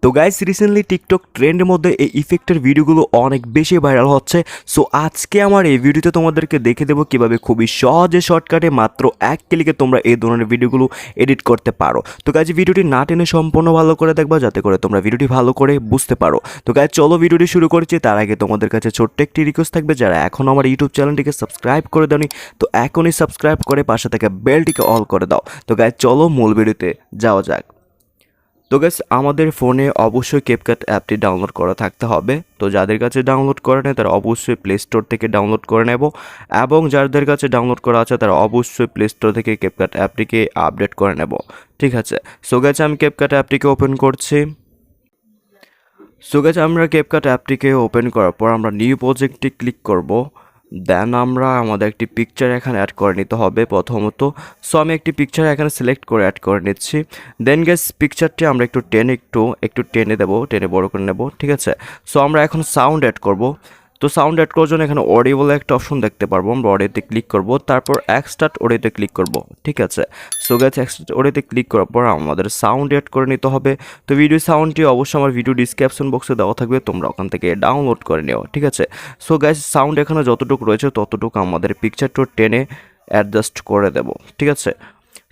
তো guys recently TikTok ট্রেন্ডের মধ্যে এই ইফেক্টের ভিডিওগুলো অনেক বেশি ভাইরাল হচ্ছে। সো আজকে আমার এই ভিডিওতে তোমাদেরকে দেখে দেবো কিভাবে খুবই সহজে শর্টকাটে মাত্র এক ক্লিকে তোমরা এই ধরনের ভিডিওগুলো এডিট করতে পারো। তো গাইস ভিডিওটি না টেনে সম্পূর্ণ ভালো করে দেখবা যাতে করে তোমরা ভিডিওটি ভালো করে বুঝতে পারো। তো গাইস চলো ভিডিওটি শুরু করছি। তার আগে তোমাদের কাছে ছোট্ট একটি রিকোয়েস্ট থাকবে, যারা এখনও আমার ইউটিউব চ্যানেলটিকে সাবস্ক্রাইব করে দাওনি তো এখনই সাবস্ক্রাইব করে পাশে থেকে বেলটিকে অল করে দাও। তো গাইস চলো মূল ভিডিওতে যাওয়া যাক। তো গাইস আমাদের ফোনে অবশ্যই ক্যাপকাট অ্যাপটি ডাউনলোড করা থাকতে হবে। তো যাদের কাছে ডাউনলোড করা নেই তারা অবশ্যই প্লে স্টোর থেকে ডাউনলোড করে নেব, এবং যাদের কাছে ডাউনলোড করা আছে তারা অবশ্যই প্লে স্টোর থেকে ক্যাপকাট অ্যাপটিকে আপডেট করে নেব। ঠিক আছে, সো গাইস আমি ক্যাপকাট অ্যাপটিকে ওপেন করছি। সো গাইস আমরা ক্যাপকাট অ্যাপটিকে ওপেন করার পর আমরা নিউ প্রজেক্টটি ক্লিক করব। দেন আমরা আমাদের একটি পিকচার এখানে অ্যাড করে নিতে হবে প্রথমত। সো আমি একটি পিকচার এখানে সিলেক্ট করে অ্যাড করে নিচ্ছি। দেন গাইস পিকচারটি আমরা একটু টেনে দেবো, টেনে বড় করে নেব। ঠিক আছে, সো আমরা এখন সাউন্ড অ্যাড করব। তো সাউন্ড অ্যাড করার জন্য এখানে অডিও বলে একটা অপশন দেখতে পারবো, আমরা অডিওতে ক্লিক করব, তারপর এক্সট্রাক্ট অডিওতে ক্লিক করব। ঠিক আছে, সো গাইস এক্সট্রাক্ট অডিওতে ক্লিক করার পর আমাদের সাউন্ড অ্যাড করে নিতে হবে। তো ভিডিও সাউন্ডটি অবশ্যই আমার ভিডিও ডিসক্রিপশন বক্সে দেওয়া থাকবে, তোমরা ওখান থেকে ডাউনলোড করে নিও। ঠিক আছে, সো গাইস সাউন্ড এখানে যতটুকু রয়েছে ততটুকু আমাদের পিকচারটা টেনে অ্যাডজাস্ট করে দেব। ঠিক আছে,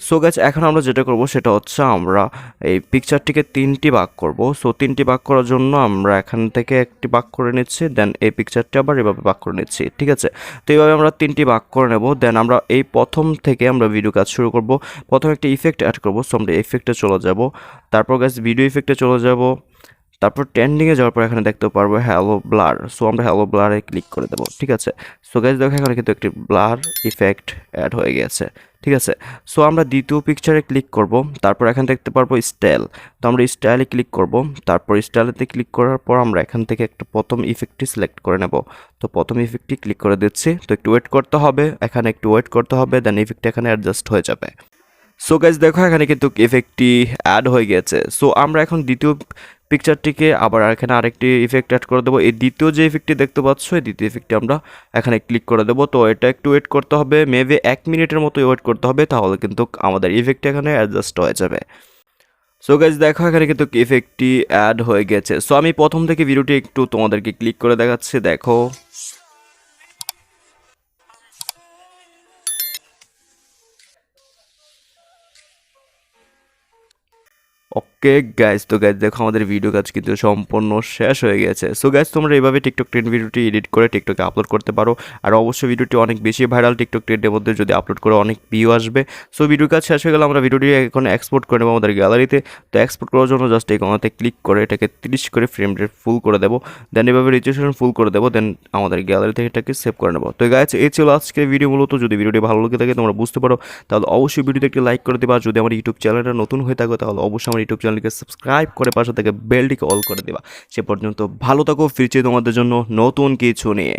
সো গাইস এখন আমরা যেটা করব সেটা হচ্ছে আমরা এই পিকচারটিকে তিনটি ভাগ করব। সো তিনটি ভাগ করার জন্য আমরা এখান থেকে একটি ভাগ করে নিচ্ছি, দেন এই পিকচারটি আবার এভাবে ভাগ করে নিচ্ছি। ঠিক আছে, তো এইভাবে আমরা তিনটি ভাগ করে নেব। দেন আমরা এই প্রথম থেকে আমরা ভিডিও কাজ শুরু করব। প্রথমে একটা ইফেক্ট অ্যাড করব, সো আমরা ইফেক্টে চলে যাব, তারপর গাইস ভিডিও ইফেক্টে চলে যাব, তারপর ট্রেন্ডিংয়ে যাওয়ার পর এখানে দেখতে পারবো হ্যালো ব্লার। সো আমরা হ্যালো ব্লারে ক্লিক করে দেবো। ঠিক আছে, সো গাইস দেখো এখানে কিন্তু একটি ব্লার ইফেক্ট অ্যাড হয়ে গেছে। ঠিক আছে, সো আমরা দ্বিতীয় পিকচারে ক্লিক করব, তারপর এখানে দেখতে পারবো স্টাইল। তো আমরা স্টাইলে ক্লিক করব, তারপর স্টাইলেতে ক্লিক করার পর আমরা এখান থেকে একটা প্রথম ইফেক্টটি সিলেক্ট করে নেব। তো প্রথম ইফেক্টটি ক্লিক করে দিচ্ছি। তো একটু ওয়েট করতে হবে, এখানে একটু ওয়েট করতে হবে, দেন ইফেক্টটা এখানে অ্যাডজাস্ট হয়ে যাবে। সো গাইস দেখো এখানে কিন্তু ইফেক্টটি অ্যাড হয়ে গেছে। সো আমরা এখন দ্বিতীয় পিকচারটিকে আবার এখানে আরেকটি ইফেক্ট অ্যাড করে দেবো। এই দ্বিতীয় যে ইফেক্টটি দেখতে পাচ্ছ এই দ্বিতীয় ইফেক্টটি আমরা এখানে ক্লিক করে দেবো। তো এটা একটু ওয়েট করতে হবে, মেবি 1 মিনিটের মতো ওয়েট করতে হবে, তাহলে কিন্তু আমাদের ইফেক্টটি এখানে অ্যাডজাস্ট হয়ে যাবে। সো গাইস দেখো এখানে কিন্তু ইফেক্টটি অ্যাড হয়ে গেছে। সো আমি প্রথম থেকে ভিডিওটি একটু তোমাদেরকে ক্লিক করে দেখাচ্ছি, দেখো। ওকে গাইস, তো গাইস দেখো আমাদের ভিডিও কাজ কিন্তু সম্পূর্ণ শেষ হয়ে গেছে। সো গাইস তোমরা এইভাবে টিকটক ট্রেন্ড ভিডিওটি এডিট করে টিকটকে আপলোড করতে পারো। আর অবশ্যই ভিডিওটি অনেক বেশি ভাইরাল, টিকটক ট্রেন্ডের মধ্যে যদি আপলোড করে অনেক ভিউ আসবে। সো ভিডিও কাজ শেষ হয়ে গেলে আমরা ভিডিওটি এখন এক্সপোর্ট করে নেবো আমাদের গ্যালারিতে। তো এক্সপোর্ট করার জন্য জাস্ট এই কোণাতে ক্লিক করে এটাকে 30 করে ফ্রেম রেট ফুল করে দেবো, দেন এভাবে রেজুলেশন ফুল করে দেবো, দেন আমাদের গ্যালারি থেকে এটাকে সেভ করে নেবো। তো গাইস এই ছিল আজকের ভিডিও মূলত। যদি ভিডিওটি ভালো লেগে থাকে তোমরা বুঝতে পারো তাহলে অবশ্যই ভিডিওতে একটি লাইক করে দেবা। আর যদি আমার ইউটিউব চ্যানেলটা নতুন হয়ে থাকো তাহলে অবশ্যই আমার ইউটিউব চ্যানেলকে সাবস্ক্রাইব করে পাশে থেকে বেলটিকে অল করে দেবা। সে পর্যন্ত ভালো থাকো, ফিরছি তোমাদের জন্য নতুন কিছু নিয়ে।